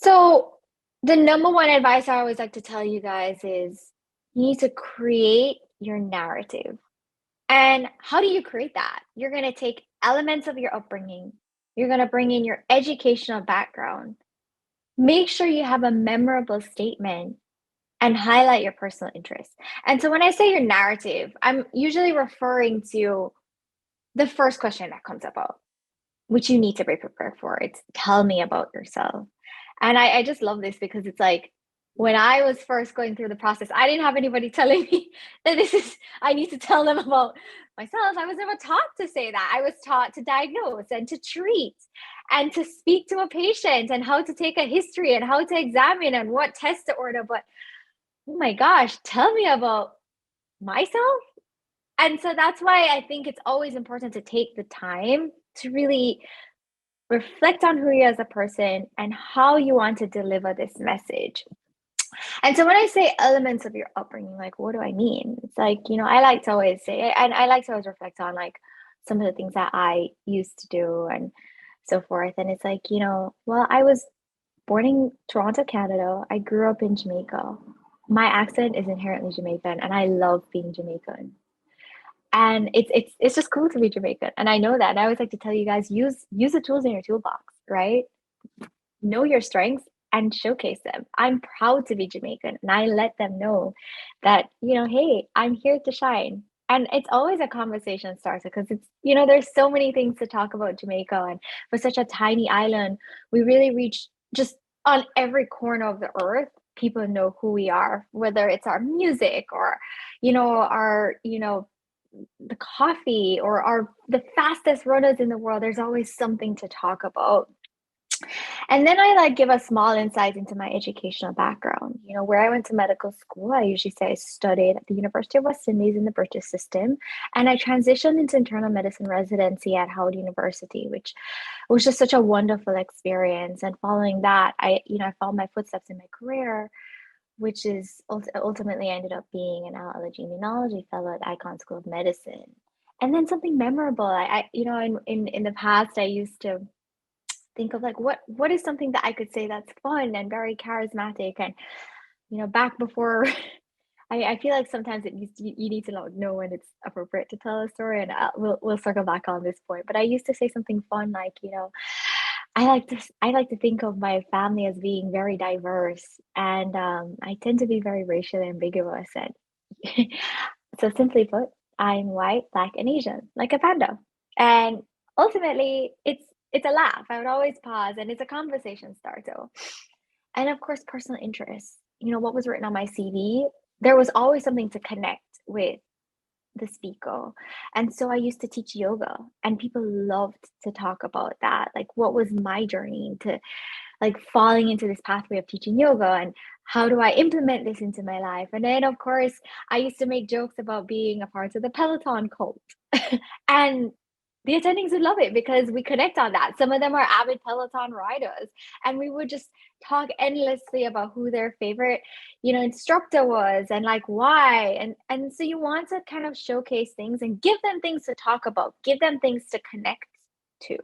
So the number one advice I always like to tell you guys is you need to create your narrative. And how do you create that? You're going to take elements of your upbringing. You're going to bring in your educational background. Make sure you have a memorable statement and highlight your personal interests. And so when I say your narrative, I'm usually referring to the first question that comes about, which you need to be prepared for. It's tell me about yourself. And I just love this because it's like when I was first going through the process, I didn't have anybody telling me that I need to tell them about myself. I was never taught to say that. I was taught to diagnose and to treat and to speak to a patient and how to take a history and how to examine and what test to order. But oh my gosh, tell me about myself. And so that's why I think it's always important to take the time to really reflect on who you are as a person and how you want to deliver this message. And so when I say elements of your upbringing, like what do I mean? It's like, I like to always say, and I like to always reflect on like some of the things that I used to do and so forth. And it's like, well, I was born in Toronto, Canada. I grew up in Jamaica. My accent is inherently Jamaican, and I love being Jamaican. And it's just cool to be Jamaican, and I know that. And I always like to tell you guys, use the tools in your toolbox, right? Know your strengths and showcase them. I'm proud to be Jamaican, and I let them know that, hey, I'm here to shine. And it's always a conversation starter because there's so many things to talk about Jamaica. And for such a tiny island, we really reach just on every corner of the earth. People know who we are, whether it's our music or, the coffee or the fastest runners in the world. There's always something to talk about. And then I like give a small insight into my educational background. Where I went to medical school, I usually say I studied at the University of West Indies in the British system. And I transitioned into internal medicine residency at Howard University, which was just such a wonderful experience. And following that, I followed my footsteps in my career, which is ultimately ended up being an allergy immunology fellow at Icahn School of Medicine. And then something memorable, in the past, I used to think of like what is something that I could say that's fun and very charismatic. And back before I feel like sometimes you need to know when it's appropriate to tell a story, and we'll circle back on this point. But I used to say something fun like, I like to think of my family as being very diverse, and I tend to be very racially ambiguous. And so simply put, I'm white, black, and Asian, like a panda. And ultimately, it's a laugh. I would always pause, and it's a conversation starter. And of course, personal interests. What was written on my CV, there was always something to connect with the speaker. And so I used to teach yoga, and people loved to talk about that. Like, what was my journey to like falling into this pathway of teaching yoga, and how do I implement this into my life? And then, of course, I used to make jokes about being a part of the Peloton cult. And the attendings would love it because we connect on that. Some of them are avid Peloton riders, and we would just talk endlessly about who their favorite, instructor was and like why. And so you want to kind of showcase things and give them things to talk about, give them things to connect to.